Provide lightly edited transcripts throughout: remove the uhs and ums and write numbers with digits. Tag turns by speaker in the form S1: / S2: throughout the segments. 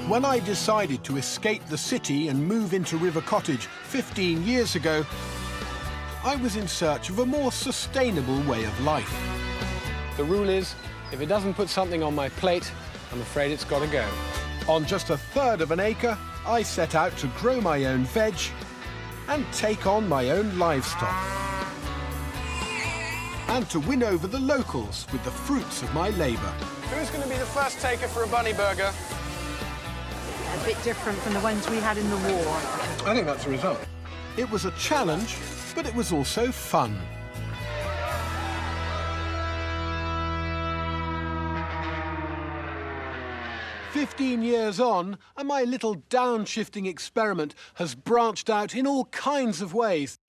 S1: When I decided to escape the city and move into River Cottage 15 years ago, I was in search of a more sustainable way of life.
S2: The rule is, if it doesn't put something on my plate, I'm afraid it's got to go.
S1: On just a third of an acre, I set out to grow my own veg and take on my own livestock. And to win over the locals with the fruits of my labour.
S2: Who's going to be the first taker for a bunny burger?
S3: A bit different from the ones we had in the war.
S2: I think that's the result.
S1: It was a challenge, but it was also fun. "15 years on, and my little downshifting experiment has branched out in all kinds of ways.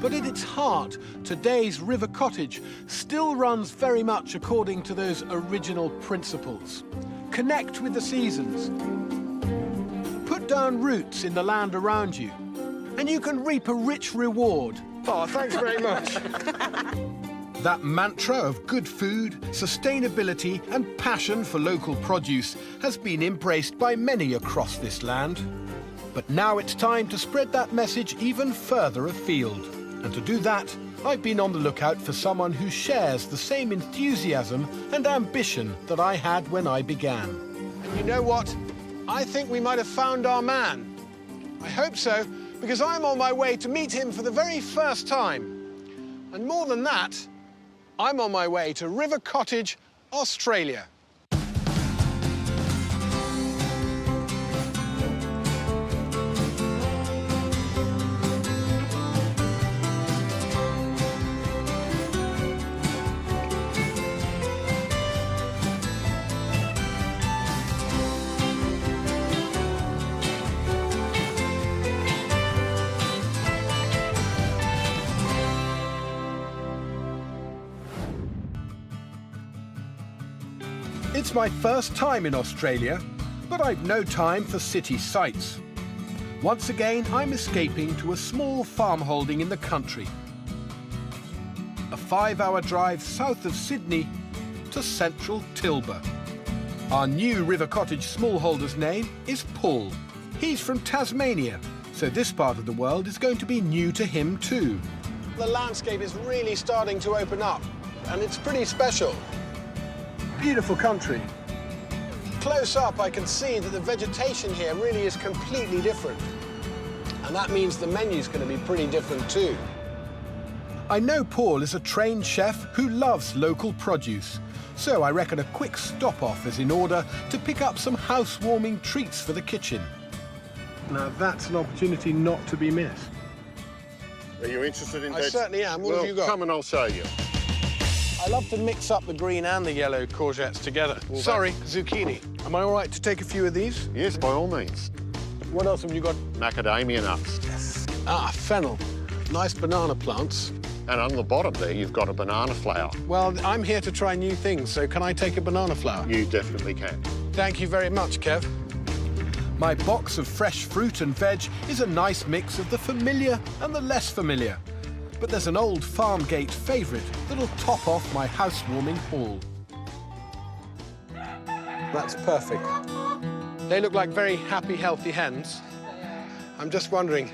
S1: But at its heart, today's River Cottage still runs very much according to those original principles. Connect with the seasons. Put down roots in the land around you, and you can reap a rich reward."
S2: Oh, thanks very much.
S1: That mantra of good food, sustainability and passion for local produce has been embraced by many across this land. But now it's time to spread that message even further afield. And to do that, I've been on the lookout for someone who shares the same enthusiasm and ambition that I had when I began.
S2: And you know what? I think we might have found our man. I hope so, because I'm on my way to meet him for the very first time. And more than that, I'm on my way to River Cottage, Australia.
S1: It's my first time in Australia, but I've no time for city sights. Once again, I'm escaping to a small farm holding in the country. A 5-hour drive south of Sydney to Central Tilba. Our new River Cottage smallholder's name is Paul. He's from Tasmania, so this part of the world is going to be new to him too.
S2: The landscape is really starting to open up, and it's pretty special. Beautiful country. Close up, I can see that the vegetation here really is completely different. And that means the menu's going to be pretty different too.
S1: I know Paul is a trained chef who loves local produce, so I reckon a quick stop-off is in order to pick up some housewarming treats for the kitchen.
S2: Now that's an opportunity not to be missed.
S4: Are you interested in veg?
S2: I certainly am. What have you got?
S4: Come and I'll show you.
S2: I love to mix up the green and the yellow courgettes together. Sorry, zucchini. Am I all right to take a few of these?
S4: Yes, by all means.
S2: What else have you got?
S4: Macadamia nuts.
S2: Yes. Ah, fennel. Nice banana plants.
S4: And on the bottom there, you've got a banana flower.
S2: Well, I'm here to try new things, so can I take a banana flower?
S4: You definitely can.
S2: Thank you very much, Kev.
S1: My box of fresh fruit and veg is a nice mix of the familiar and the less familiar. But there's an old farm gate favourite that'll top off my housewarming haul.
S2: That's perfect. They look like very happy, healthy hens. I'm just wondering,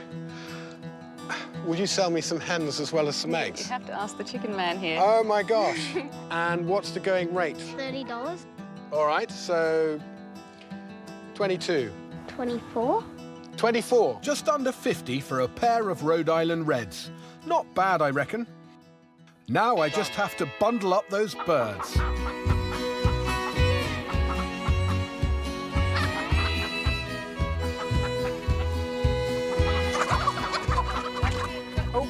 S2: would you sell me some hens as well as some eggs?
S5: You have to ask the chicken man here.
S2: Oh, my gosh. And what's the going rate?
S6: $30.
S2: All right, so 22.
S6: 24.
S2: 24.
S1: Just under 50 for a pair of Rhode Island Reds. Not bad, I reckon. Now I just have to bundle up those birds.
S2: Oh.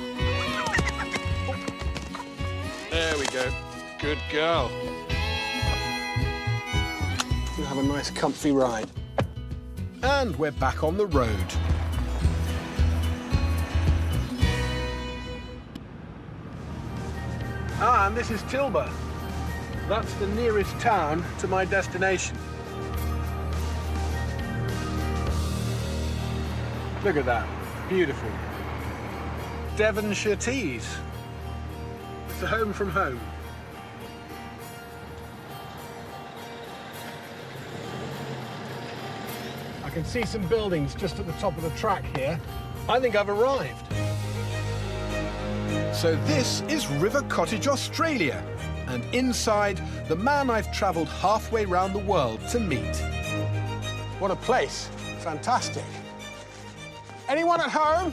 S2: There we go. Good girl. You have a nice, comfy ride.
S1: And we're back on the road.
S2: Ah, and this is Tilba. That's the nearest town to my destination. Look at that. Beautiful. Devonshire teas. It's a home from home. I can see some buildings just at the top of the track here. I think I've arrived.
S1: So this is River Cottage, Australia. And inside, the man I've travelled halfway round the world to meet.
S2: What a place. Fantastic. Anyone at home?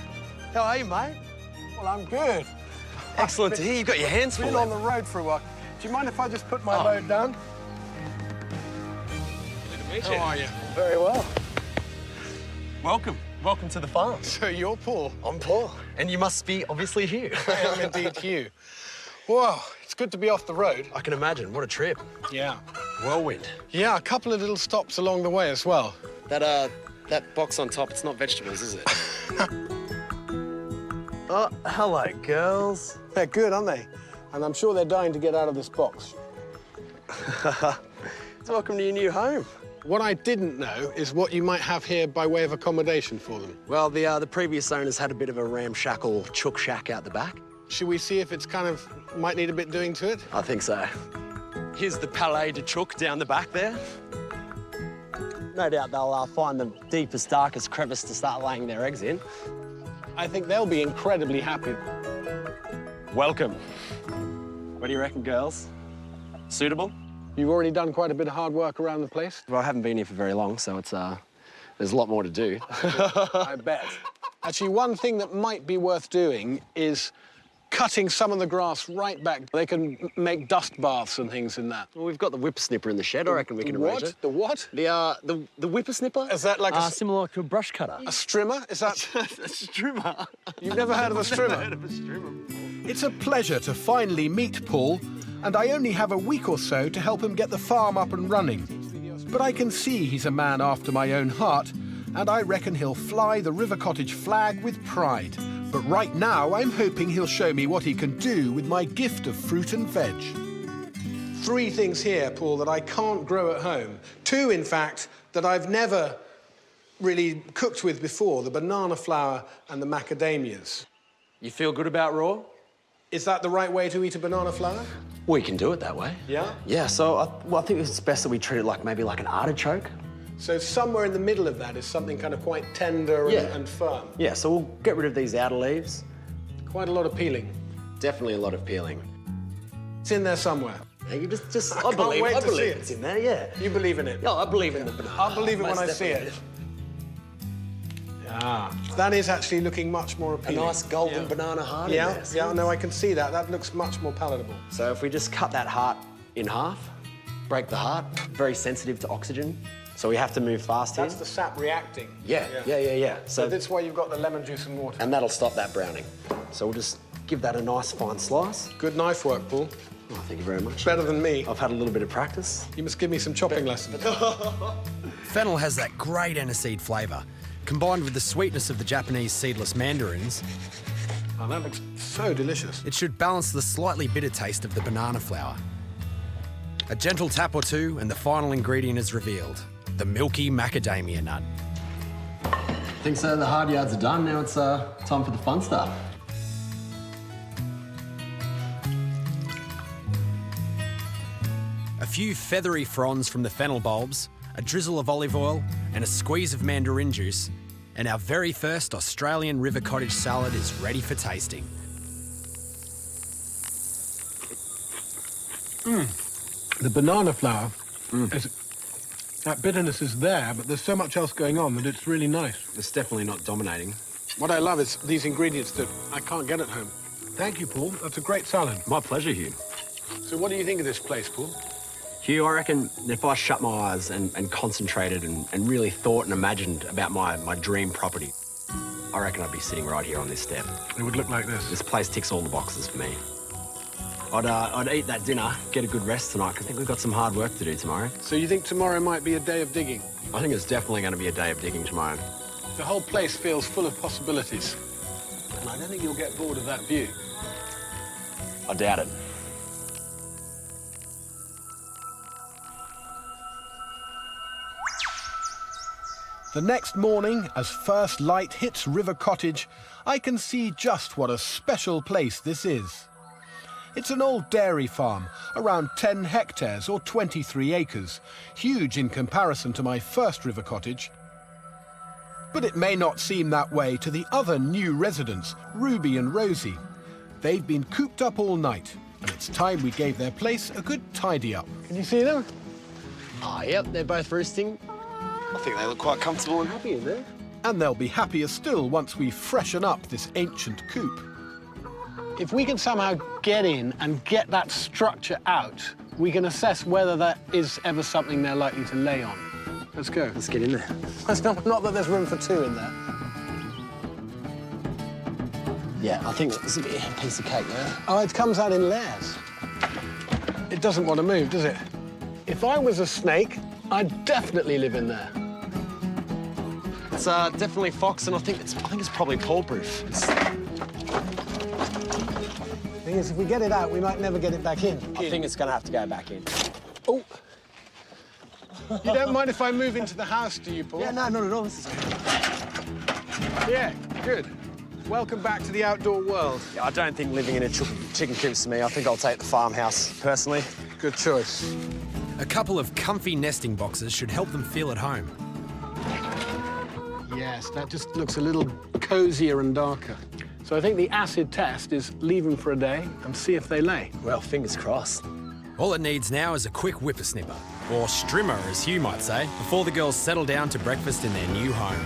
S6: How are you, mate?
S2: Well, I'm good.
S6: Excellent to hear. You've got your hands full.
S2: Been on the road for a while. Do you mind if I just put my load down? How are you?
S6: Very well. Welcome. Welcome to the farm.
S2: So you're Paul.
S6: I'm Paul. And you must be obviously Hugh.
S2: I am indeed Hugh. Whoa, it's good to be off the road.
S6: I can imagine. What a trip.
S2: Yeah.
S6: Whirlwind.
S2: Yeah, a couple of little stops along the way as well.
S6: That box on top, it's not vegetables, is it? Oh, hello, girls.
S2: They're good, aren't they? And I'm sure they're dying to get out of this box.
S6: Welcome to your new home.
S2: What I didn't know is what you might have here by way of accommodation for them.
S6: Well, the previous owners had a bit of a ramshackle chook shack out the back.
S2: Should we see if it's kind of, might need a bit doing to it?
S6: I think so. Here's the Palais de Chook down the back there. No doubt they'll find the deepest, darkest crevice to start laying their eggs in.
S2: I think they'll be incredibly happy.
S6: Welcome. What do you reckon, girls? Suitable?
S2: You've already done quite a bit of hard work around the place.
S6: Well, I haven't been here for very long, so it's there's a lot more to do.
S2: I bet. Actually, one thing that might be worth doing is cutting some of the grass right back. They can make dust baths and things in that.
S6: Well, we've got the whippersnipper in the shed. I reckon we can arrange it.
S2: The what?
S6: The whippersnipper.
S2: Is that like
S6: similar to a brush cutter?
S2: A strimmer? Is that
S6: a strimmer?
S2: You've never heard of a strimmer?
S6: Never heard of a strimmer.
S1: It's a pleasure to finally meet Paul, and I only have a week or so to help him get the farm up and running. But I can see he's a man after my own heart, and I reckon he'll fly the River Cottage flag with pride. But right now, I'm hoping he'll show me what he can do with my gift of fruit and veg.
S2: 3 things here, Paul, that I can't grow at home. 2, in fact, that I've never really cooked with before, the banana flower and the macadamias.
S6: You feel good about raw?
S2: Is that the right way to eat a banana flower?
S6: We can do it that way.
S2: Yeah?
S6: Yeah, so I think it's best that we treat it like maybe like an artichoke.
S2: So somewhere in the middle of that is something kind of quite tender and firm.
S6: Yeah, so we'll get rid of these outer leaves.
S2: Quite a lot of peeling.
S6: Definitely a lot of peeling.
S2: It's in there somewhere.
S6: Yeah, you just
S2: I believe
S6: it. It's in there, yeah.
S2: You believe in it?
S6: Yeah, I believe in the banana.
S2: I'll believe it when I
S6: Most
S2: see it.
S6: definitely.
S2: Yeah. That is actually looking much more
S6: A
S2: appealing.
S6: nice golden banana heart in there.
S2: Yeah, no, I can see that. That looks much more palatable.
S6: So if we just cut that heart in half, break the heart, very sensitive to oxygen, so we have to move fast
S2: That's
S6: here.
S2: the sap reacting.
S6: Yeah.
S2: So that's why you've got the lemon juice and water.
S6: And that'll stop that browning. So we'll just give that a nice fine slice.
S2: Good knife work, Paul.
S6: Oh, thank you very much.
S2: Better than me.
S6: I've had a little bit of practice.
S2: You must give me some chopping lessons.
S7: Fennel has that great aniseed flavour, combined with the sweetness of the Japanese seedless mandarins.
S2: Oh, that looks so delicious.
S7: It should balance the slightly bitter taste of the banana flour. A gentle tap or two and the final ingredient is revealed, the milky macadamia nut.
S6: I think so, the hard yards are done. Now it's time for the fun stuff.
S7: A few feathery fronds from the fennel bulbs, a drizzle of olive oil and a squeeze of mandarin juice, and our very first Australian River Cottage salad is ready for tasting.
S2: The banana flour, that bitterness is there, but there's so much else going on that it's really nice.
S6: It's definitely not dominating.
S2: What I love is these ingredients that I can't get at home. Thank you, Paul. That's a great salad.
S6: My pleasure, Hugh.
S2: So what do you think of this place, Paul?
S6: Hugh, I reckon if I shut my eyes and concentrated and really thought and imagined about my dream property, I reckon I'd be sitting right here on this step.
S2: It would look like this.
S6: This place ticks all the boxes for me. I'd eat that dinner, get a good rest tonight, because I think we've got some hard work to do tomorrow.
S2: So you think tomorrow might be a day of digging?
S6: I think it's definitely going to be a day of digging tomorrow.
S2: The whole place feels full of possibilities. And I don't think you'll get bored of that view.
S6: I doubt it.
S1: The next morning, as first light hits River Cottage, I can see just what a special place this is. It's an old dairy farm, around 10 hectares or 23 acres, huge in comparison to my first River Cottage. But it may not seem that way to the other new residents, Ruby and Rosie. They've been cooped up all night, and it's time we gave their place a good tidy up.
S2: Can you see them?
S6: Oh, yep, they're both roosting. I think they look quite comfortable and happy in there.
S1: And they'll be happier still once we freshen up this ancient coop.
S2: If we can somehow get in and get that structure out, we can assess whether that is ever something they're likely to lay on. Let's go.
S6: Let's get in there.
S2: It's not that there's room for two in there.
S6: Yeah, I think this will be a piece of cake now.
S2: Oh, it comes out in layers. It doesn't want to move, does it? If I was a snake, I'd definitely live in there.
S6: It's definitely fox, and I think it's probably paw-proof.
S2: Thing is, if we get it out, we might never get it back in.
S6: I think it's going to have to go back in.
S2: Oh. You don't mind if I move into the house, do you, Paul?
S6: Yeah, no, not at all. This is...
S2: Yeah, good. Welcome back to the outdoor world.
S6: Yeah, I don't think living in a chicken coop's for me. I think I'll take the farmhouse, personally.
S2: Good choice.
S7: A couple of comfy nesting boxes should help them feel at home.
S2: Yes, that just looks a little cozier and darker. So I think the acid test is leave them for a day and see if they lay.
S6: Well, fingers crossed.
S7: All it needs now is a quick whippersnipper, or strimmer as Hugh might say, before the girls settle down to breakfast in their new home.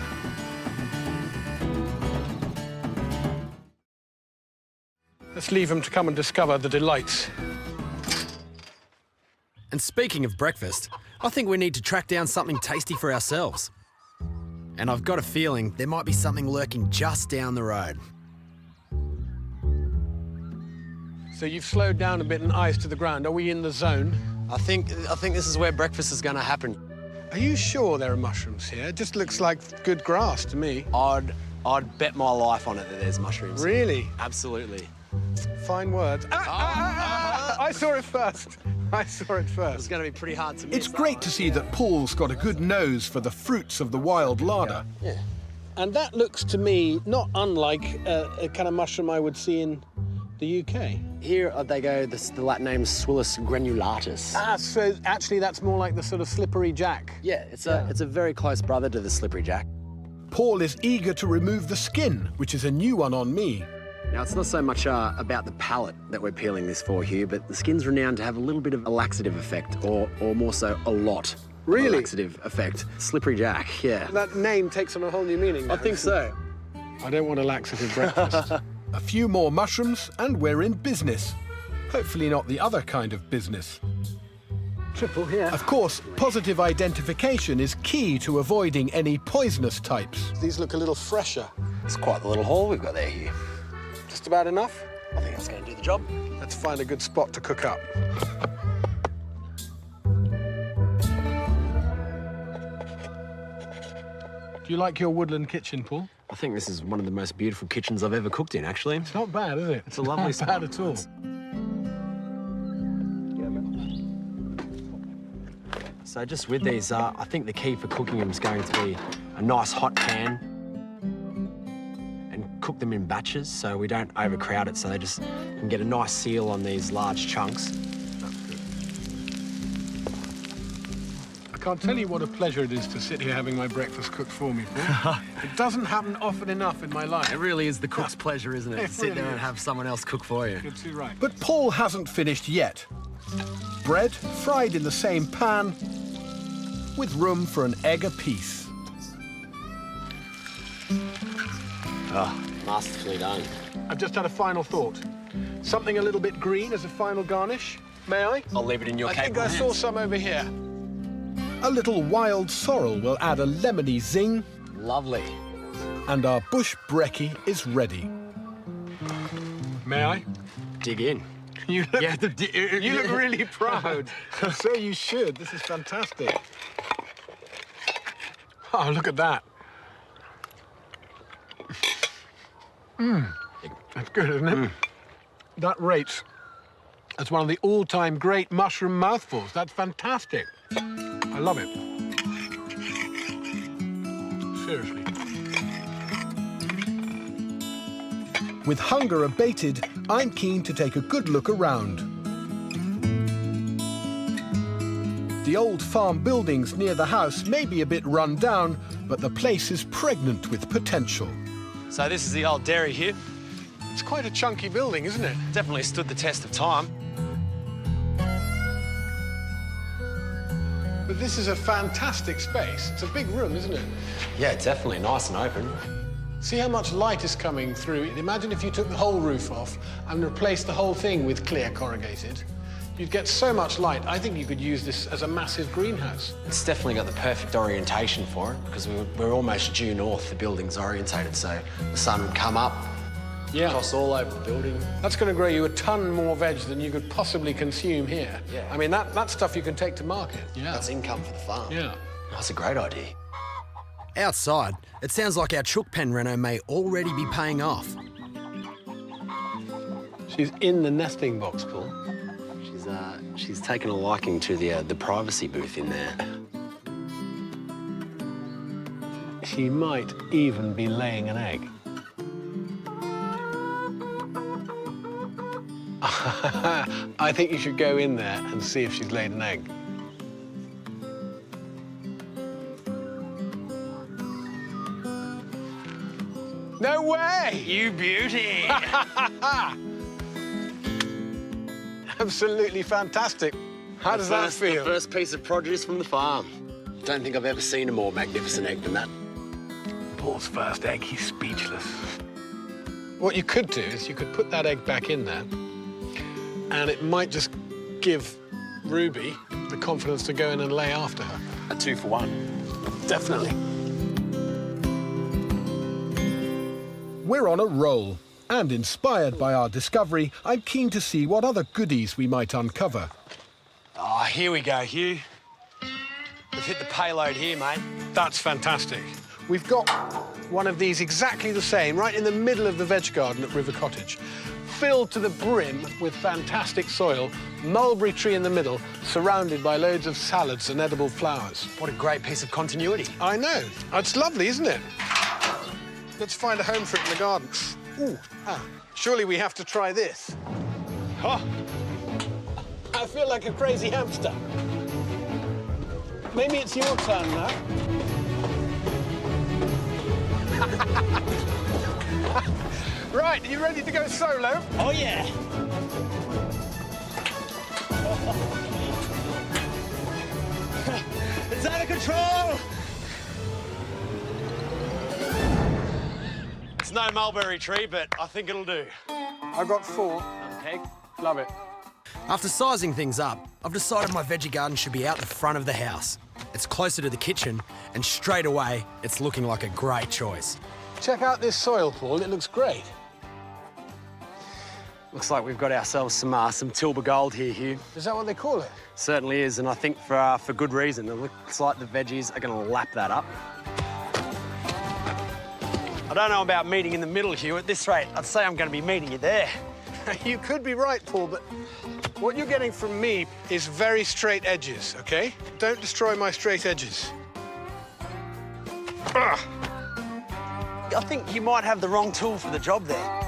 S2: Let's leave them to come and discover the delights.
S7: And speaking of breakfast, I think we need to track down something tasty for ourselves. And I've got a feeling there might be something lurking just down the road.
S2: So you've slowed down a bit and eyes to the ground. Are we in the zone?
S6: I think this is where breakfast is going to happen.
S2: Are you sure there are mushrooms here? It just looks like good grass to me.
S6: I'd bet my life on it that there's mushrooms.
S2: Really?
S6: Absolutely.
S2: Fine words. I saw it first. I saw it
S6: It's
S2: first.
S6: going to be pretty hard to miss.
S1: It's great to see that Paul's got a good nose for the fruits of the wild larder.
S2: Yeah. And that looks to me not unlike a kind of mushroom I would see in the UK.
S6: Here they go, the Latin name is Swillus granulatus.
S2: Ah, so actually that's more like the sort of slippery jack.
S6: Yeah, it's a very close brother to the slippery jack.
S1: Paul is eager to remove the skin, which is a new one on me.
S6: Now, it's not so much about the palate that we're peeling this for, Hugh, but the skin's renowned to have a little bit of a laxative effect, or more so, a lot.
S2: Really?
S6: Of a laxative effect. Slippery jack, yeah.
S2: That name takes on a whole new meaning now.
S6: I think so.
S2: I don't want a laxative breakfast.
S1: A few more mushrooms and we're in business. Hopefully not the other kind of business.
S2: Triple here.
S1: Of course, positive identification is key to avoiding any poisonous types.
S2: These look a little fresher.
S6: It's quite the little haul we've got there, Hugh.
S2: Just about enough?
S6: I think that's going to do the job.
S2: Let's find a good spot to cook up. Do you like your woodland kitchen, Paul?
S6: I think this is one of the most beautiful kitchens I've ever cooked in, actually.
S2: It's not bad, is it?
S6: It's a lovely
S2: not
S6: spot.
S2: bad at all.
S6: So just with these, I think the key for cooking them is going to be a nice hot pan and cook them in batches so we don't overcrowd it, so they just can get a nice seal on these large chunks.
S2: I can't tell you what a pleasure it is to sit here having my breakfast cooked for me, Paul. It doesn't happen often enough in my life.
S6: It really is the cook's pleasure, isn't it?
S2: It
S6: To sit
S2: really
S6: there and
S2: is.
S6: have someone else cook for you.
S2: You're too right.
S1: But Paul hasn't finished yet. Bread fried in the same pan with room for an egg apiece.
S6: Masterfully done.
S2: I've just had a final thought. Something a little bit green as a final garnish. May I?
S6: I'll leave it in your
S2: I think
S6: capable
S2: I saw
S6: hands.
S2: some over here.
S1: A little wild sorrel will add a lemony zing,
S6: Lovely.
S1: and our bush brekkie is ready.
S2: May I?
S6: Dig in.
S2: You look,
S6: Yeah.
S2: you look really proud. So you should. This is fantastic. Oh, look at that. That's good, isn't it? That rates as one of the all-time great mushroom mouthfuls. That's fantastic. I love it. Seriously.
S1: With hunger abated, I'm keen to take a good look around. The old farm buildings near the house may be a bit run down, but the place is pregnant with potential.
S6: So this is the old dairy here.
S2: It's quite a chunky building, isn't it?
S6: Definitely stood the test of time.
S2: But this is a fantastic space. It's a big room, isn't it?
S6: Yeah, definitely nice and open.
S2: See how much light is coming through. Imagine if you took the whole roof off and replaced the whole thing with clear corrugated. You'd get so much light. I think you could use this as a massive greenhouse.
S6: It's definitely got the perfect orientation for it because we're almost due north. The building's orientated, so the sun would come up, cross all over the building.
S2: That's going to grow you a ton more veg than you could possibly consume here.
S6: Yeah.
S2: I mean, that stuff you can take to market. Yeah.
S6: That's income for the farm.
S2: Yeah.
S6: That's a great idea.
S7: Outside, it sounds like our chook pen reno may already be paying off.
S2: She's in the nesting box, Paul.
S6: She's taken a liking to the privacy booth in there.
S2: She might even be laying an egg. I think you should go in there and see if she's laid an egg. No way!
S6: You beauty!
S2: Absolutely fantastic. How does that feel?
S6: The first piece of produce from the farm. Don't think I've ever seen a more magnificent egg than that.
S2: Paul's first egg, he's speechless. What you could do is you could put that egg back in there, and it might just give Ruby the confidence to go in and lay after her.
S6: A 2-for-1.
S2: Definitely.
S1: We're on a roll, and inspired by our discovery, I'm keen to see what other goodies we might uncover.
S6: Oh, here we go, Hugh. We've hit the payload here, mate.
S2: That's fantastic. We've got one of these exactly the same, right in the middle of the veg garden at River Cottage, filled to the brim with fantastic soil, mulberry tree in the middle, surrounded by loads of salads and edible flowers.
S6: What a great piece of continuity.
S2: I know. It's lovely, isn't it? Let's find a home for it in the garden. Ooh, surely we have to try this. Oh, I feel like a crazy hamster. Maybe it's your turn now. Right, are you ready to go solo?
S6: Oh, yeah. It's out of control! It's no mulberry tree, but I think it'll do.
S2: I got 4.
S6: Okay.
S2: Love it.
S7: After sizing things up, I've decided my veggie garden should be out the front of the house. It's closer to the kitchen, and straight away, it's looking like a great choice.
S2: Check out this soil, Paul. It looks great.
S6: Looks like we've got ourselves some Tilba gold here, Hugh.
S2: Is that what they call it?
S6: Certainly is, and I think for good reason. It looks like the veggies are going to lap that up. I don't know about meeting in the middle, Hugh. At this rate, I'd say I'm going to be meeting you there.
S2: You could be right, Paul, but what you're getting from me is very straight edges, OK? Don't destroy my straight edges. Ugh.
S6: I think you might have the wrong tool for the job there.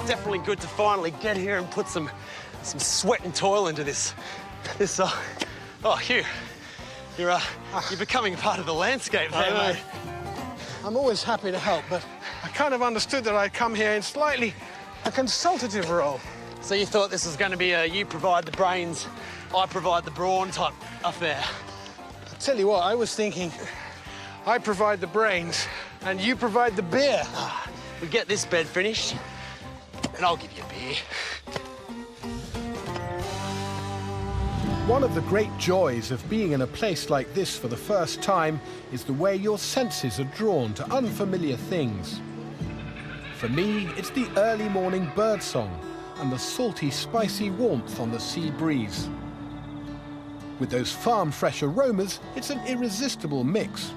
S6: Definitely good to finally get here and put some sweat and toil into this. Oh, Hugh, you're becoming part of the landscape there, mate.
S2: I'm always happy to help, but I kind of understood that I'd come here in slightly a consultative role.
S6: So you thought this was going to be a you provide the brains, I provide the brawn type affair?
S2: I'll tell you what, I was thinking I provide the brains and you provide the beer.
S6: We get this bed finished, and I'll give you a beer.
S1: One of the great joys of being in a place like this for the first time is the way your senses are drawn to unfamiliar things. For me, it's the early morning birdsong and the salty, spicy warmth on the sea breeze. With those farm-fresh aromas, it's an irresistible mix.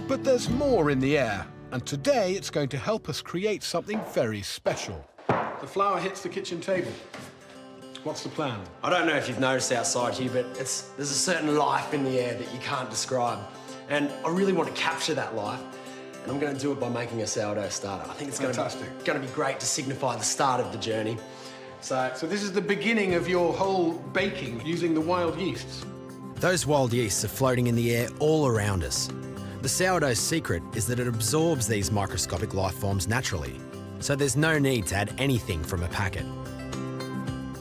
S1: But there's more in the air, and today it's going to help us create something very special.
S2: The flour hits the kitchen table. What's the plan?
S6: I don't know if you've noticed outside here, but there's a certain life in the air that you can't describe. And I really want to capture that life. And I'm going to do it by making a sourdough starter. I think it's going to be great to signify the start of the journey.
S2: So this is the beginning of your whole baking using the wild yeasts.
S7: Those wild yeasts are floating in the air all around us. The sourdough's secret is that it absorbs these microscopic life forms naturally, so there's no need to add anything from a packet.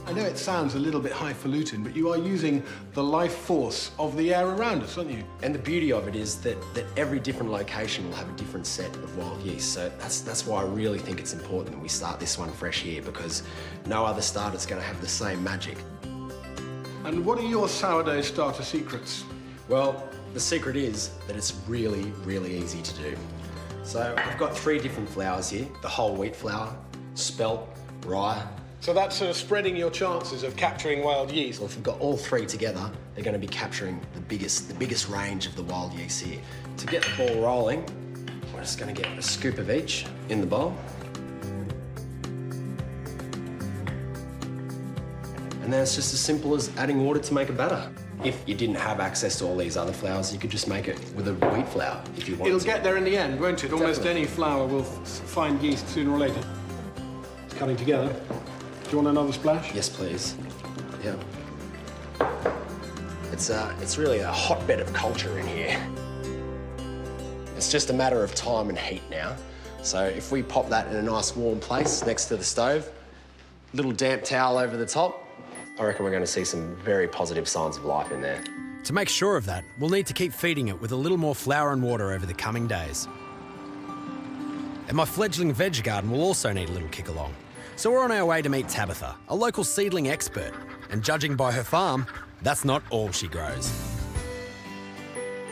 S2: I know it sounds a little bit highfalutin, but you are using the life force of the air around us, aren't you?
S6: And the beauty of it is that every different location will have a different set of wild yeast. So that's why I really think it's important that we start this one fresh here, because no other starter's going to have the same magic.
S2: And what are your sourdough starter secrets?
S6: Well, the secret is that it's really, really easy to do. So I've got 3 different flours here: the whole wheat flour, spelt, rye.
S2: So that's sort of spreading your chances of capturing wild yeast.
S6: Well, if we've got all 3 together, they're going to be capturing the biggest range of the wild yeast here. To get the ball rolling, we're just going to get a scoop of each in the bowl. And then it's just as simple as adding water to make a batter. If you didn't have access to all these other flours, you could just make it with a wheat flour if you wanted
S2: It'll
S6: to.
S2: get there in the end, won't it? Almost
S6: Definitely.
S2: any flour will find yeast sooner or later. It's coming together. Do you want another splash?
S6: Yes, please. Yeah. It's really a hotbed of culture in here. It's just a matter of time and heat now. So if we pop that in a nice warm place next to the stove, little damp towel over the top, I reckon we're going to see some very positive signs of life in there.
S7: To make sure of that, we'll need to keep feeding it with a little more flour and water over the coming days. And my fledgling veg garden will also need a little kick along. So we're on our way to meet Tabitha, a local seedling expert. And judging by her farm, that's not all she grows.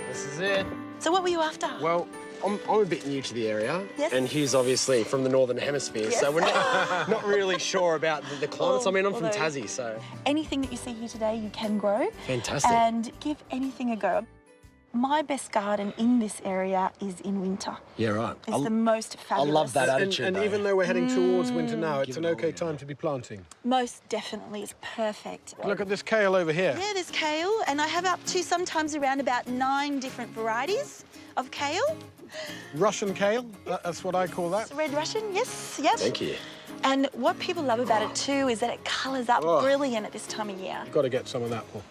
S6: This is it.
S5: So what were you after?
S6: Well, I'm a bit new to the area.
S5: Yes.
S6: And Hugh's obviously from the Northern Hemisphere, so we're not really sure about the climates. I mean, I'm from
S5: although-
S6: Tassie, so...
S5: Anything that you see here today, you can grow.
S6: Fantastic.
S5: And give anything a go. My best garden in this area is in winter.
S6: Yeah, right.
S5: It's the most
S6: I
S5: fabulous.
S6: love that
S2: And
S6: attitude,
S2: even though we're heading towards winter now, it's
S6: Give
S2: an
S6: it all,
S2: okay
S6: yeah.
S2: time to be planting.
S5: Most definitely, it's perfect.
S2: Look at this kale over here.
S5: Yeah, there's kale, and I have up to sometimes around about 9 different varieties of kale.
S2: Russian kale, that's what I call that.
S5: Red Russian, yes, yep.
S6: Thank you.
S5: And what people love about it too is that it colours up
S2: Oh.
S5: brilliant at this time of year.
S2: Got to get some of that, Paul.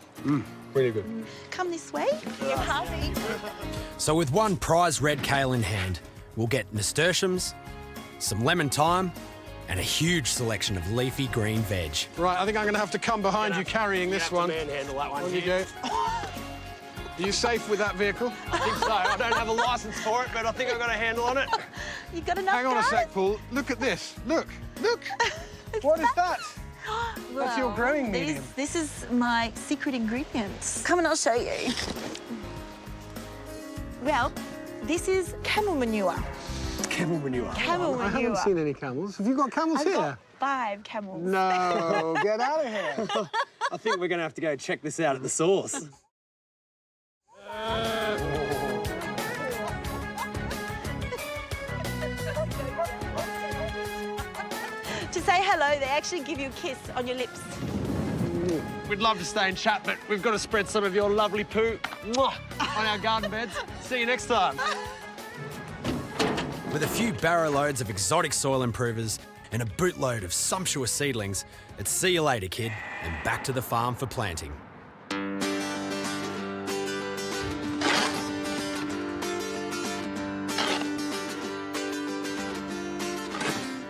S2: Really good.
S5: Come this way, your party.
S7: So with one prize red kale in hand, we'll get nasturtiums, some lemon thyme, and a huge selection of leafy green veg.
S2: Right, I think I'm going to have to come behind you carrying this one.
S6: Manhandle that one.
S2: On you go. Are you safe with that vehicle?
S6: I think so. I don't have a license for it, but I think I've got a handle on it.
S5: You got enough,
S2: Hang on a
S5: guys?
S2: sec, Paul. Look at this. Look. What is that? That's your growing medium.
S5: This is my secret ingredients. Come and I'll show you. Well, this is camel manure.
S6: Camel manure.
S5: Camel
S2: I
S5: manure.
S2: haven't seen any camels. Have you got camels
S5: I've
S2: here?
S5: got 5 camels.
S2: No, get out of here.
S6: I think we're going to have to go check this out at the source.
S5: To say hello, they actually give you a kiss on your lips.
S6: We'd love to stay and chat, but we've got to spread some of your lovely poo on our garden beds. See you next time.
S7: With a few barrow loads of exotic soil improvers and a bootload of sumptuous seedlings, it's see you later, kid, and back to the farm for planting.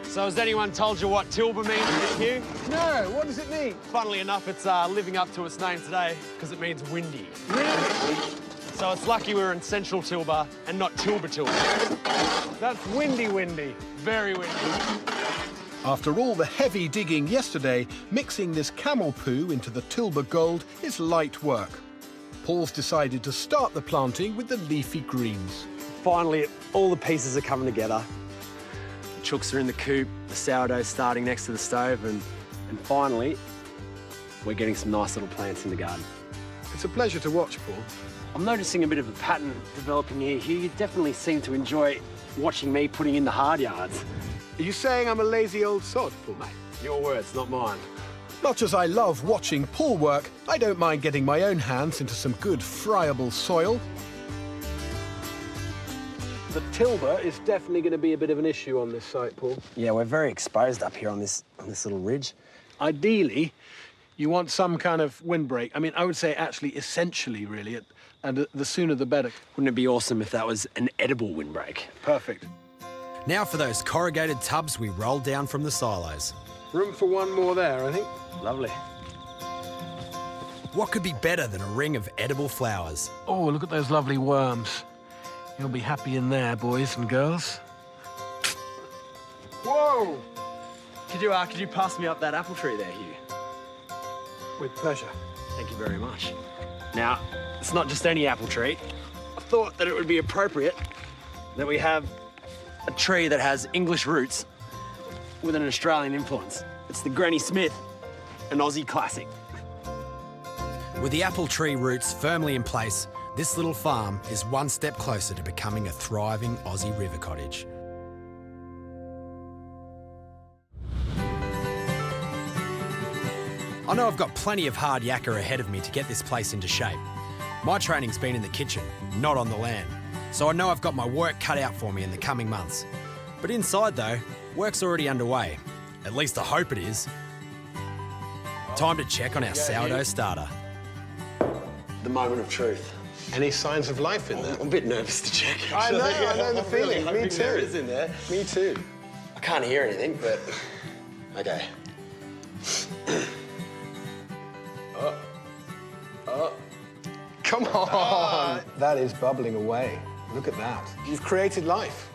S6: So has anyone told you what Tilba means, Hugh?
S2: No, what does it mean?
S6: Funnily enough, it's living up to its name today because it means windy. So it's lucky we're in Central Tilba and not Tilba.
S2: That's windy.
S6: Very windy.
S1: After all the heavy digging yesterday, mixing this camel poo into the Tilba Gold is light work. Paul's decided to start the planting with the leafy greens.
S6: Finally, all the pieces are coming together. The chooks are in the coop, the sourdough's starting next to the stove, and finally, we're getting some nice little plants in the garden.
S2: It's a pleasure to watch, Paul.
S6: I'm noticing a bit of a pattern developing here, Hugh. You definitely seem to enjoy watching me putting in the hard yards.
S2: Are you saying I'm a lazy old sod, Paul?
S6: Mate, your words, not mine.
S1: Much as I love watching Paul work, I don't mind getting my own hands into some good friable soil.
S2: The Tilba is definitely going to be a bit of an issue on this site, Paul.
S6: Yeah, we're very exposed up here on this little ridge.
S2: Ideally, you want some kind of windbreak. I mean, I would say actually essentially, really, and the sooner the better.
S6: Wouldn't it be awesome if that was an edible windbreak?
S2: Perfect.
S7: Now for those corrugated tubs we rolled down from the silos.
S2: Room for one more there, I think.
S6: Lovely.
S7: What could be better than a ring of edible flowers?
S2: Oh, look at those lovely worms. You'll be happy in there, boys and girls. Whoa!
S6: Could you pass me up that apple tree there, Hugh?
S2: With pleasure.
S6: Thank you very much. Now, it's not just any apple tree. I thought that it would be appropriate that we have a tree that has English roots with an Australian influence. It's the Granny Smith, an Aussie classic.
S7: With the apple tree roots firmly in place, this little farm is one step closer to becoming a thriving Aussie river cottage. I know I've got plenty of hard yakka ahead of me to get this place into shape. My training's been in the kitchen, not on the land, so I know I've got my work cut out for me in the coming months. But inside though, work's already underway. At least I hope it is. Time to check on our sourdough starter.
S6: The moment of truth.
S2: Any signs of life in there?
S6: I'm a bit nervous to check.
S2: I know the feeling. Me too.
S6: There is in there.
S2: Me too.
S6: I can't hear anything, but okay.
S2: Come on! That is bubbling away. Look at that. You've created life.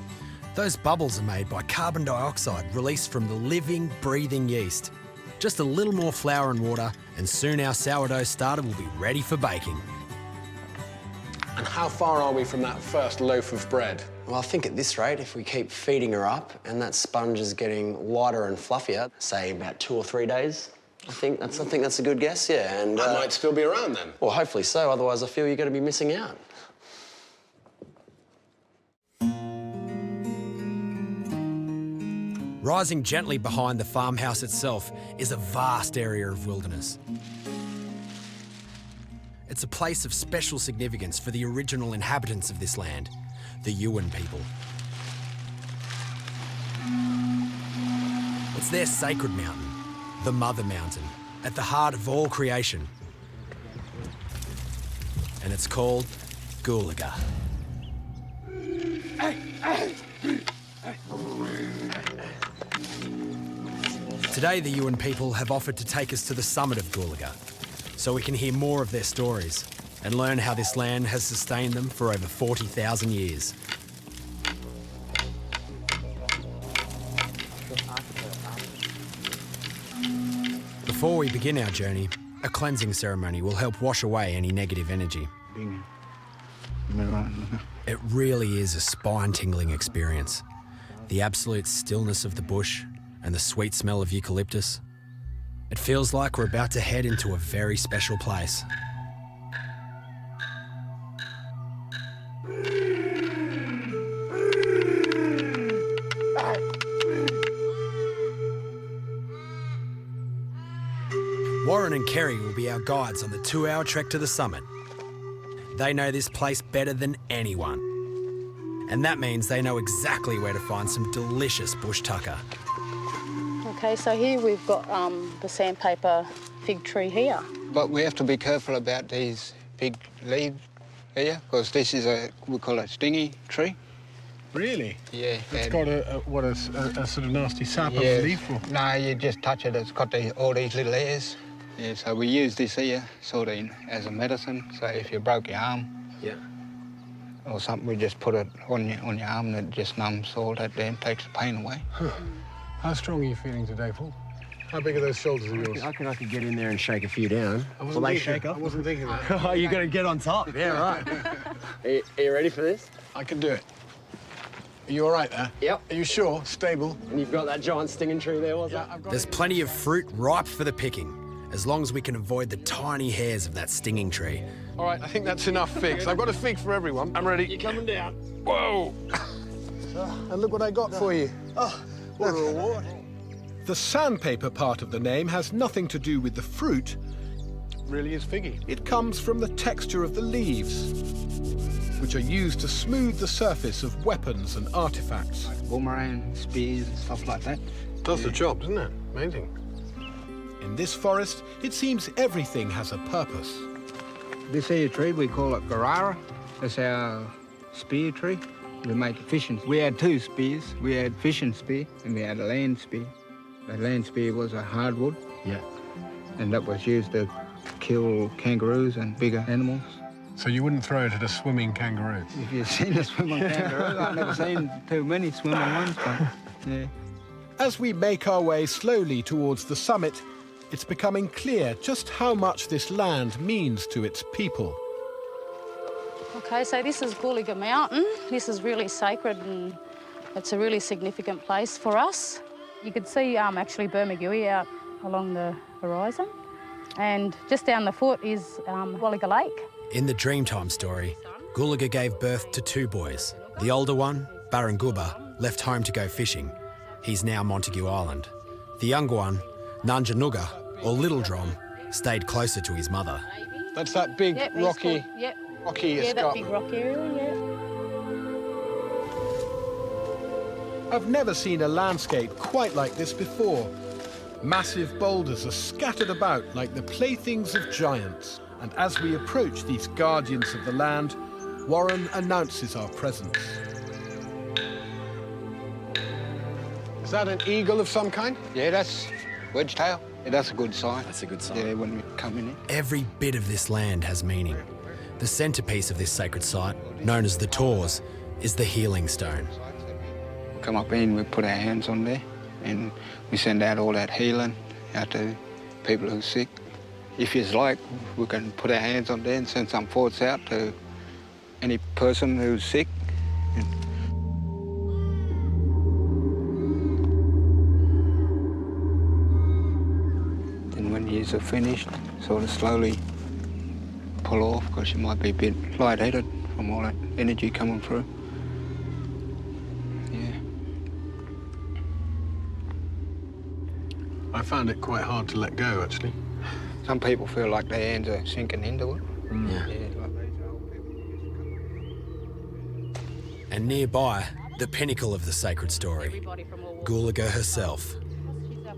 S7: Those bubbles are made by carbon dioxide released from the living, breathing yeast. Just a little more flour and water, and soon our sourdough starter will be ready for baking.
S2: And how far are we from that first loaf of bread?
S6: Well, I think at this rate, if we keep feeding her up and that sponge is getting lighter and fluffier, say about 2 or 3 days, I think that's a good guess, yeah. And
S2: I might still be around then.
S6: Well, hopefully so. Otherwise, I feel you're going to be missing out.
S7: Rising gently behind the farmhouse itself is a vast area of wilderness. It's a place of special significance for the original inhabitants of this land, the Yuin people. It's their sacred mountain, the Mother Mountain, at the heart of all creation. And it's called Goolaga. Today, the Yuin people have offered to take us to the summit of Goolaga, so we can hear more of their stories and learn how this land has sustained them for over 40,000 years. Before we begin our journey, a cleansing ceremony will help wash away any negative energy. It really is a spine-tingling experience. The absolute stillness of the bush and the sweet smell of eucalyptus. It feels like we're about to head into a very special place. Warren and Kerry will be our guides on the 2-hour trek to the summit. They know this place better than anyone. And that means they know exactly where to find some delicious bush tucker.
S8: Okay, so here we've got the sandpaper fig tree here.
S9: But we have to be careful about these big leaves here, because this is we call it a stingy tree.
S2: Really?
S9: Yeah.
S2: It's got a sort of nasty sap of the leaf? Or?
S9: No, you just touch it, it's got all these little hairs. Yeah, so we use this here sort of as a medicine. So if you broke your arm, or something, we just put it on your arm and it just numbs all that there and takes the pain away.
S2: Huh. How strong are you feeling today, Paul? How big are those shoulders of yours?
S6: I could get in there and shake a few down.
S2: Will they shake up? I wasn't thinking that.
S6: Oh, you're going to get on top. Yeah, right. Are you ready for this?
S2: I can do it. Are you all right there?
S6: Yep.
S2: Are you sure? Stable?
S6: And you've got that giant stinging tree there, was it?
S7: There's plenty of fruit ripe for the picking, as long as we can avoid the tiny hairs of that stinging tree.
S2: All right, I think that's enough figs. I've got a fig for everyone. I'm ready.
S6: You're coming down.
S2: Whoa! And look what I got for you. Oh, what a reward. The sandpaper part of the name has nothing to do with the fruit. It really is figgy. It comes from the texture of the leaves. The
S1: which are used to smooth the surface of weapons and artifacts.
S9: Boomerang, spears, and stuff like that.
S2: Does the job, doesn't it? Amazing.
S1: In this forest, it seems everything has a purpose.
S9: This here tree, we call it Garara. That's our spear tree. We make fishing. We had two spears. We had fishing spear and we had a land spear. The land spear was a hardwood.
S6: Yeah.
S9: And that was used to kill kangaroos and bigger animals.
S2: So you wouldn't throw it at a swimming kangaroo?
S9: If you've seen a swimming kangaroo, I've never seen too many swimming ones, but yeah.
S1: As we make our way slowly towards the summit, it's becoming clear just how much this land means to its people.
S8: Okay, so this is Gulliga Mountain. This is really sacred and it's a really significant place for us. You could see actually Bermagui out along the horizon. And just down the foot is Walliga Lake.
S7: In the Dreamtime story, Gulliga gave birth to two boys. The older one, Barangubba, left home to go fishing. He's now Montague Island. The younger one, Nunjanuga, or Little Drom, stayed closer to his mother.
S2: That's that big rocky
S8: Yeah, that
S2: escarpment.
S8: big rock area, yeah.
S1: I've never seen a landscape quite like this before. Massive boulders are scattered about like the playthings of giants. And as we approach these guardians of the land, Warren announces our presence.
S2: Is that an eagle of some kind?
S9: Yeah, that's wedgetail. Yeah, that's a good sign.
S6: That's a good sign.
S9: Yeah, when we come in.
S7: Every bit of this land has meaning. The centrepiece of this sacred site, known as the Tors, is the healing stone.
S9: We come up in, we put our hands on there, and we send out all that healing out to people who are sick. If you like, we can put our hands on there and send some thoughts out to any person who's sick. Then when you're finished, sort of slowly pull off, because you might be a bit lightheaded from all that energy coming through. Yeah.
S2: I found it quite hard to let go, actually.
S9: Some people feel like their hands are sinking into it.
S6: Yeah.
S7: And nearby, the pinnacle of the sacred story, Gulliga herself.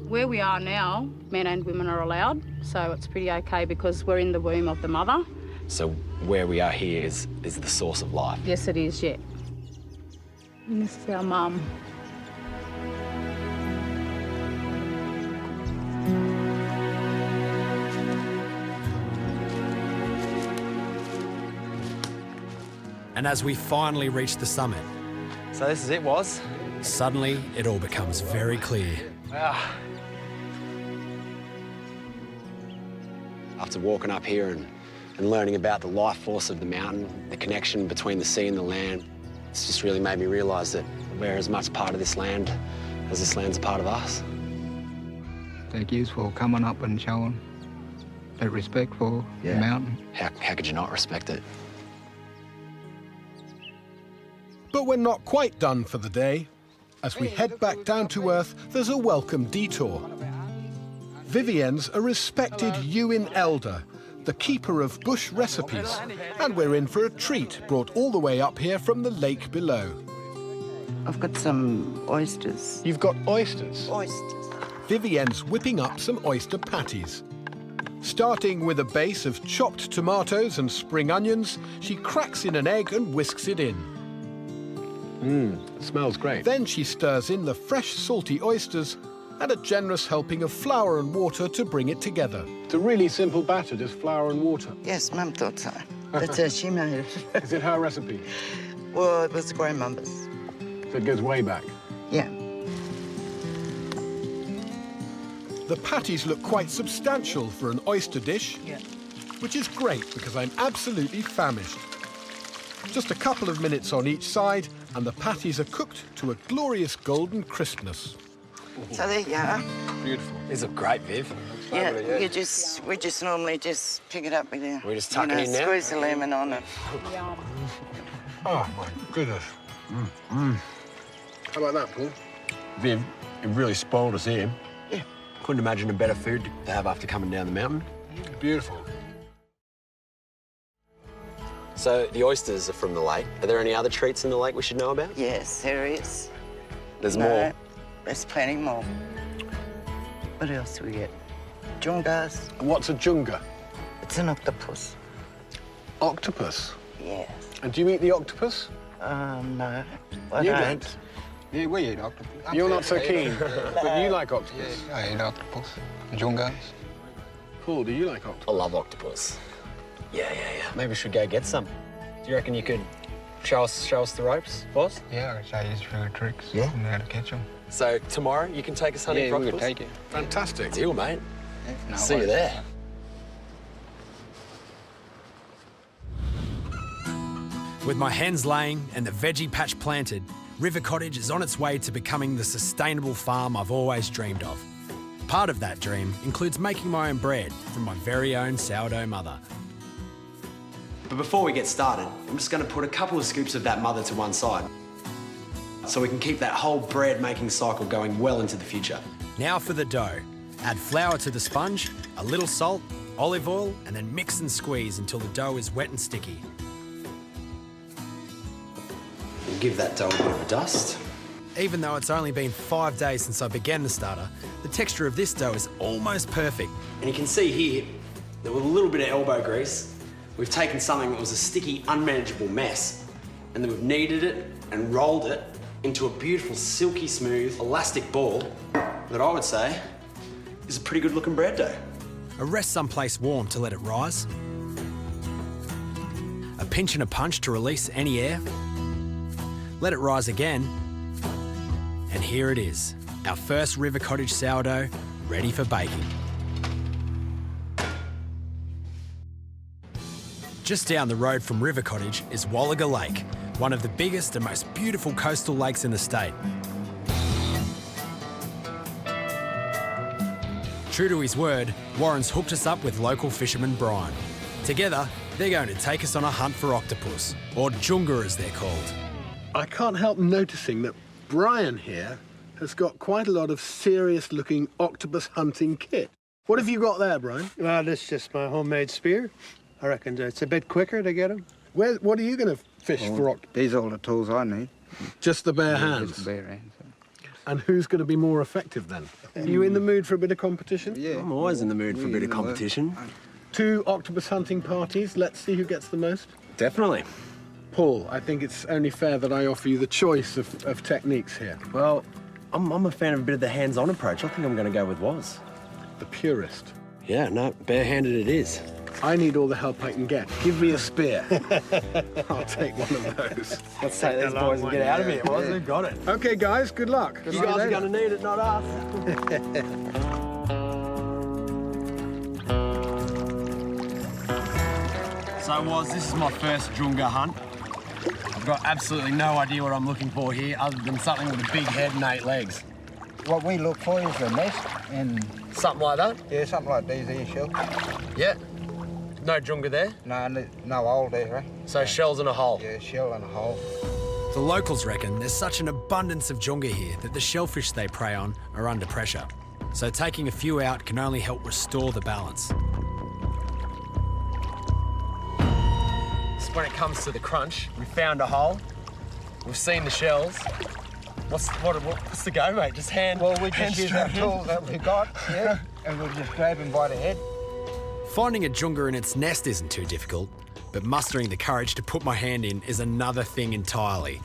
S8: Where we are now, men and women are allowed, so it's pretty okay because we're in the womb of the mother.
S6: So where we are here is the source of life.
S8: Yes, it is, yeah. And this is our mum.
S7: And as we finally reach the summit,
S6: So this is it, was?
S7: suddenly it all becomes very clear.
S6: After walking up here and learning about the life force of the mountain, the connection between the sea and the land, it's just really made me realise that we're as much part of this land as this land's a part of us.
S9: Thank you for coming up and showing that respect for the mountain.
S6: How could you not respect it?
S1: But we're not quite done for the day. As we head back down to earth, there's a welcome detour. Vivienne's a respected Yuin elder, the keeper of bush recipes, and we're in for a treat brought all the way up here from the lake below.
S10: I've got some oysters.
S2: You've got oysters?
S10: Oysters.
S1: Vivienne's whipping up some oyster patties. Starting with a base of chopped tomatoes and spring onions, she cracks in an egg and whisks it in.
S2: It smells great.
S1: Then she stirs in the fresh salty oysters and a generous helping of flour and water to bring it together.
S2: It's a really simple batter, just flour and water.
S10: Yes, Mum thought so. That's how she made it.
S2: Is it her recipe?
S10: Well, it was grandmother's.
S2: So it goes way back.
S10: Yeah.
S1: The patties look quite substantial for an oyster dish, which is great because I'm absolutely famished. Just a couple of minutes on each side and the patties are cooked to a glorious golden crispness.
S10: So there you are.
S2: Beautiful.
S6: These look great, Viv.
S10: Yeah, we just normally just pick it up with you.
S6: We're just tucking in now?
S10: Squeeze the lemon on it.
S2: Oh, my goodness. How about that, Paul?
S6: Viv, it really spoiled us here.
S10: Yeah.
S6: Couldn't imagine a better food to have after coming down the mountain.
S2: Beautiful.
S7: So the oysters are from the lake. Are there any other treats in the lake we should know about?
S10: Yes, there is.
S7: There's
S10: No,
S7: more.
S10: there's plenty more. What else do we get? Jungas.
S2: What's a junga?
S10: It's an octopus.
S2: Octopus.
S10: Yes.
S2: And do you eat the octopus?
S10: No. I
S2: You
S10: don't.
S2: don't?
S9: Yeah, we eat octopus.
S2: You're not so keen, but you like octopus.
S9: Yeah, I eat octopus. Jungas.
S2: Paul, do you like octopus?
S7: I love octopus. Yeah. Maybe we should go get some. Do you reckon you could show us the ropes, boss?
S9: Yeah, I can show you a few tricks.
S7: Yeah.
S9: And how to catch them.
S7: So tomorrow you can take us hunting
S9: Yeah,
S7: for
S9: we
S7: octopus?
S9: could take it.
S2: Fantastic.
S7: Deal, mate.
S9: Yeah, no
S7: See you
S9: worries.
S7: there. With my hens laying and the veggie patch planted, River Cottage is on its way to becoming the sustainable farm I've always dreamed of. Part of that dream includes making my own bread from my very own sourdough mother. But before we get started, I'm just going to put a couple of scoops of that mother to one side so we can keep that whole bread making cycle going well into the future. Now for the dough. Add flour to the sponge, a little salt, olive oil, and then mix and squeeze until the dough is wet and sticky. We'll give that dough a bit of a dust. Even though it's only been 5 days since I began the starter, the texture of this dough is almost perfect. And you can see here that with a little bit of elbow grease, we've taken something that was a sticky, unmanageable mess, and then we've kneaded it and rolled it into a beautiful, silky smooth, elastic ball that I would say is a pretty good looking bread dough. Rest someplace warm to let it rise. A pinch and a punch to release any air. Let it rise again. And here it is, our first River Cottage sourdough ready for baking. Just down the road from River Cottage is Wallaga Lake, one of the biggest and most beautiful coastal lakes in the state. True to his word, Warren's hooked us up with local fisherman Brian. Together, they're going to take us on a hunt for octopus, or junga as they're called.
S2: I can't help noticing that Brian here has got quite a lot of serious-looking octopus hunting kit. What have you got there, Brian?
S11: Well, this is just my homemade spear. I reckon it's a bit quicker to get them.
S2: What are you going to fish for octopus?
S9: These are all the tools I need.
S2: Just the bare
S9: Yeah,
S2: hands?
S9: Just the bare hands.
S2: And who's going to be more effective then? Are you in the mood for a bit of competition?
S9: Yeah.
S7: I'm always in the mood for a bit of competition.
S2: 2 octopus hunting parties. Let's see who gets the most.
S7: Definitely.
S2: Paul, I think it's only fair that I offer you the choice of techniques here.
S7: Well, I'm a fan of a bit of the hands-on approach. I think I'm going to go with Woz.
S2: The purist.
S7: Yeah, no, barehanded it is.
S2: I need all the help I can get. Give me a spear. I'll take one of those.
S7: Let's take these boys and get out of here, Woz. We've got it.
S2: Okay, guys, good luck.
S7: You guys are going to need it, not us. So, Woz, this is my first junga hunt. I've got absolutely no idea what I'm looking for here, other than something with a big head and 8 legs.
S9: What we look for is a nest and...
S7: Something like that?
S9: Yeah, something like these here shells.
S7: Yeah. No junga there?
S9: No hole there, right?
S7: So shells in a hole?
S9: Yeah, shell and a hole.
S7: The locals reckon there's such an abundance of junga here that the shellfish they prey on are under pressure. So taking a few out can only help restore the balance. So when it comes to the crunch, we found a hole, we've seen the shells. What's the go, mate? Just hand.
S9: Well, we just use our tools that we got, yeah, and we'll just grab him by the head.
S7: Finding a junga in its nest isn't too difficult, but mustering the courage to put my hand in is another thing entirely.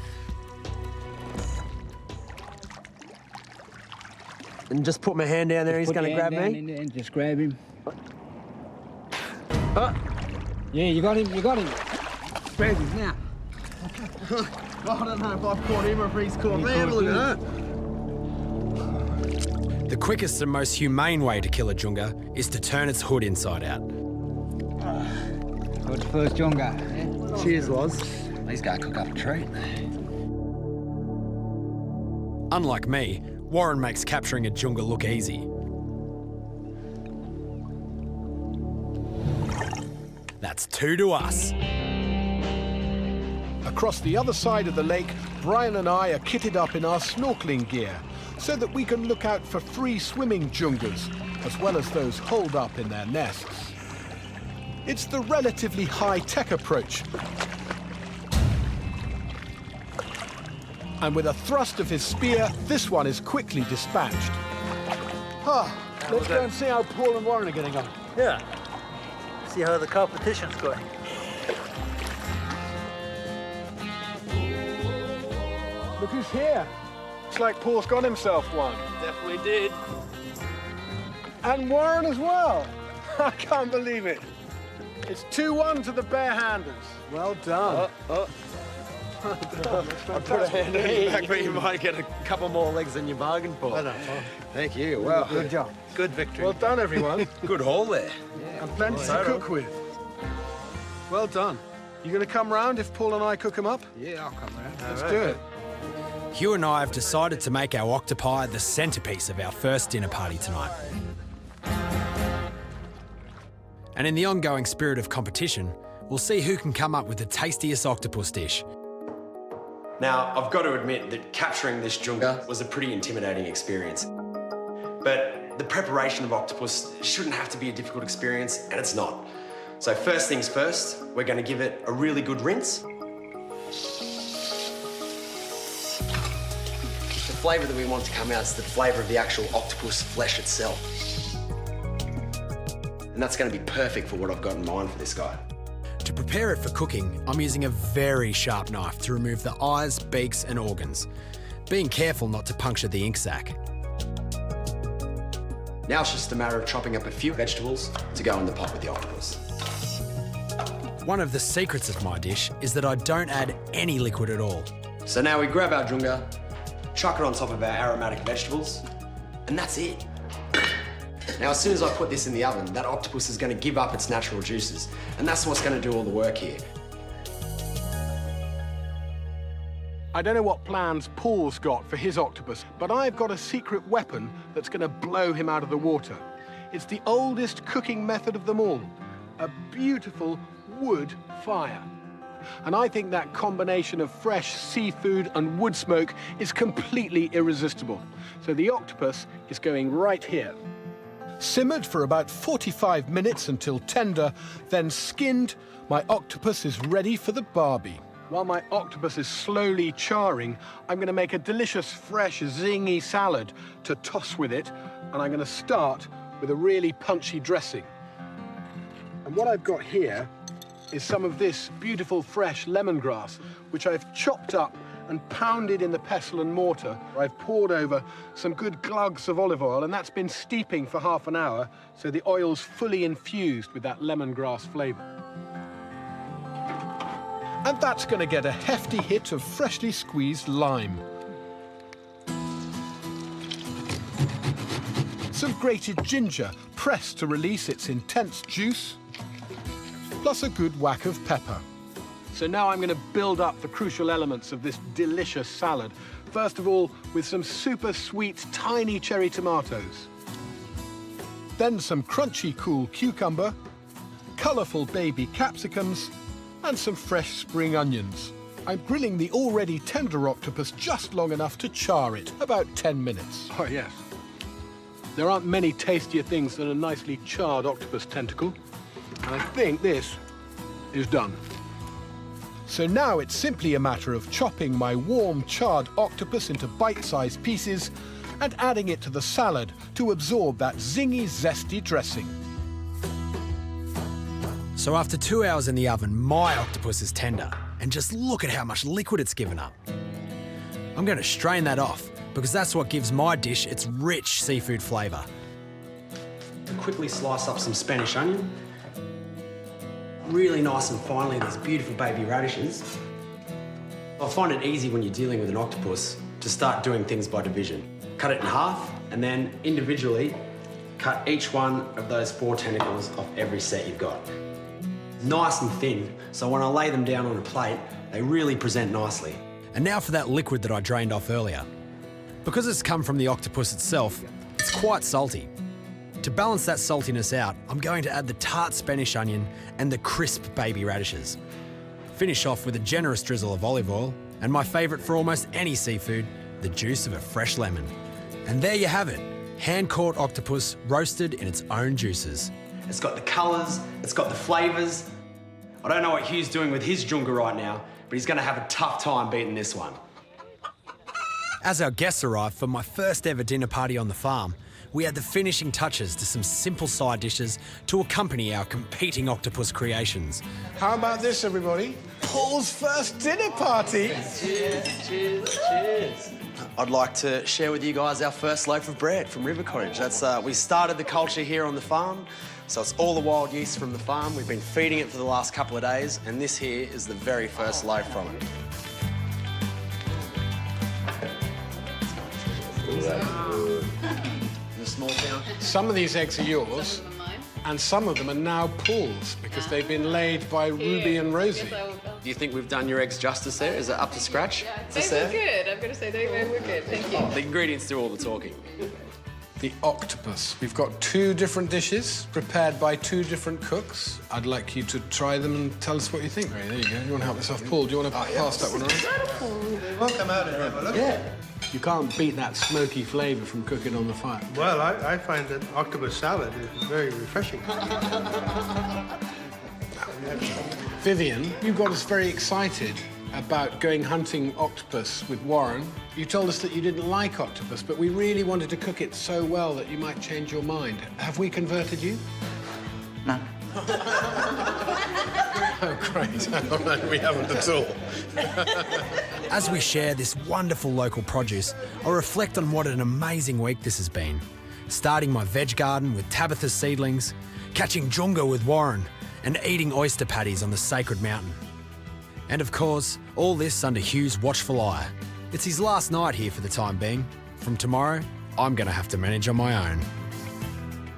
S7: And just put my hand down there, he's going to grab me?
S9: In there and just grab him. Yeah, you got him, Grab him now.
S2: I don't know if I've caught him or if he's caught me. Have a look at that.
S7: The quickest and most humane way to kill a junga is to turn its hood inside out.
S9: Got the first junga. Yeah?
S7: Cheers, Woz. He's going to cook up a treat. Unlike me, Warren makes capturing a junga look easy. That's 2 to us.
S1: Across the other side of the lake, Brian and I are kitted up in our snorkeling gear so that we can look out for free swimming jungas, as well as those holed up in their nests. It's the relatively high-tech approach. And with a thrust of his spear, this one is quickly dispatched. Let's go and see how Paul and Warren are getting on.
S12: Yeah. See how the competition's going.
S1: Look who's here. Looks like Paul's got himself one.
S12: Definitely did.
S1: And Warren as well. I can't believe it. It's 2-1 to the barehanders. Well done.
S6: I put a hand on your back, but you might get a couple more legs than you bargained for. Thank you. Well,
S11: Good job.
S12: Good victory.
S1: Well done, everyone.
S6: good haul there.
S1: And plenty to cook with. Well done. You going to come round if Paul and I cook them up?
S9: Yeah, I'll come round.
S1: Let's do it.
S7: Hugh and I have decided to make our octopi the centrepiece of our first dinner party tonight. And in the ongoing spirit of competition, we'll see who can come up with the tastiest octopus dish.
S6: Now, I've got to admit that capturing this junga was a pretty intimidating experience. But the preparation of octopus shouldn't have to be a difficult experience, and it's not. So first things first, we're going to give it a really good rinse. The flavour that we want to come out is the flavour of the actual octopus flesh itself. And that's going to be perfect for what I've got in mind for this guy.
S7: To prepare it for cooking, I'm using a very sharp knife to remove the eyes, beaks and organs, being careful not to puncture the ink sac.
S6: Now it's just a matter of chopping up a few vegetables to go in the pot with the octopus.
S7: One of the secrets of my dish is that I don't add any liquid at all.
S6: So now we grab our junga, chuck it on top of our aromatic vegetables, and that's it. Now, as soon as I put this in the oven, that octopus is going to give up its natural juices, and that's what's going to do all the work here.
S1: I don't know what plans Paul's got for his octopus, but I've got a secret weapon that's going to blow him out of the water. It's the oldest cooking method of them all, a beautiful wood fire. And I think that combination of fresh seafood and wood smoke is completely irresistible. So the octopus is going right here. Simmered for about 45 minutes until tender, then skinned, my octopus is ready for the barbie. While my octopus is slowly charring, I'm going to make a delicious, fresh, zingy salad to toss with it, and I'm going to start with a really punchy dressing. And what I've got here is some of this beautiful, fresh lemongrass, which I've chopped up and pounded in the pestle and mortar. I've poured over some good glugs of olive oil, and that's been steeping for half an hour, so the oil's fully infused with that lemongrass flavour. And that's going to get a hefty hit of freshly squeezed lime. Some grated ginger, pressed to release its intense juice, plus a good whack of pepper. So now I'm going to build up the crucial elements of this delicious salad. First of all, with some super sweet, tiny cherry tomatoes. Then some crunchy, cool cucumber, colourful baby capsicums, and some fresh spring onions. I'm grilling the already tender octopus just long enough to char it, about 10 minutes. Oh, yes. There aren't many tastier things than a nicely charred octopus tentacle. And I think this is done. So now it's simply a matter of chopping my warm, charred octopus into bite-sized pieces and adding it to the salad to absorb that zingy, zesty dressing.
S7: So after 2 hours in the oven, my octopus is tender, and just look at how much liquid it's given up. I'm going to strain that off, because that's what gives my dish its rich seafood flavour.
S6: Quickly slice up some Spanish onion. Really nice and finely, these beautiful baby radishes. I find it easy when you're dealing with an octopus to start doing things by division. Cut it in half, and then individually cut each one of those 4 tentacles off every set you've got. Nice and thin, so when I lay them down on a plate, they really present nicely.
S7: And now for that liquid that I drained off earlier. Because it's come from the octopus itself, it's quite salty. To balance that saltiness out, I'm going to add the tart Spanish onion and the crisp baby radishes. Finish off with a generous drizzle of olive oil, and my favourite for almost any seafood, the juice of a fresh lemon. And there you have it, hand-caught octopus roasted in its own juices.
S6: it's got the colours, it's got the flavours. I don't know what Hugh's doing with his junga right now, but he's going to have a tough time beating this one.
S7: As our guests arrived for my first ever dinner party on the farm, we had the finishing touches to some simple side dishes to accompany our competing octopus creations.
S2: How about this, everybody? Paul's first dinner party.
S6: Cheers, cheers, cheers. I'd like to share with you guys our first loaf of bread from River Cottage. We started the culture here on the farm, so it's all the wild yeast from the farm. We've been feeding it for the last couple of days, and this here is the very first loaf from it. Small town.
S2: Some of these eggs are yours, and some of them are now Paul's because they've been laid by Ruby and Rosie.
S6: Do you think we've done your eggs justice there? Is it up to scratch?
S13: They were good. I've got to say, they were good. Thank you.
S6: The ingredients do all the talking.
S2: The octopus. We've got 2 different dishes prepared by 2 different cooks. I'd like you to try them and tell us what you think. Right, there you go. You want to help this off? Paul, do you want to pass that one around?
S11: We'll come out and have a look.
S2: Yeah. You can't beat that smoky flavour from cooking on the fire.
S11: Well, I find that octopus salad is very refreshing.
S2: Vivian, you got us very excited about going hunting octopus with Warren. You told us that you didn't like octopus, but we really wanted to cook it so well that you might change your mind. Have we converted you?
S10: No.
S2: Oh, great. No, we haven't at all.
S7: As we share this wonderful local produce, I reflect on what an amazing week this has been. Starting my veg garden with Tabitha's seedlings, catching junga with Warren, and eating oyster patties on the sacred mountain. And of course, all this under Hugh's watchful eye. It's his last night here for the time being. From tomorrow, I'm going to have to manage on my own.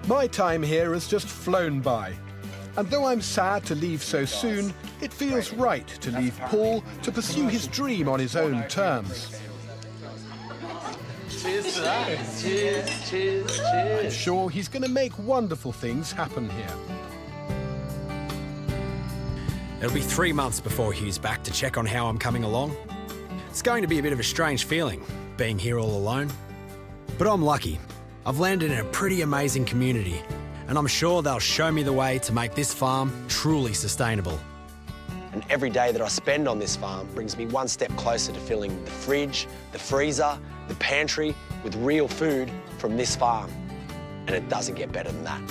S1: My time here has just flown by. And though I'm sad to leave so soon, it feels right to leave Paul to pursue his dream on his own terms.
S6: Cheers to that. Cheers, cheers, cheers.
S1: I'm sure he's going to make wonderful things happen here.
S7: It'll be 3 months before Hugh's back to check on how I'm coming along. It's going to be a bit of a strange feeling, being here all alone. But I'm lucky. I've landed in a pretty amazing community, and I'm sure they'll show me the way to make this farm truly sustainable.
S6: And every day that I spend on this farm brings me one step closer to filling the fridge, the freezer, the pantry with real food from this farm. And it doesn't get better than that.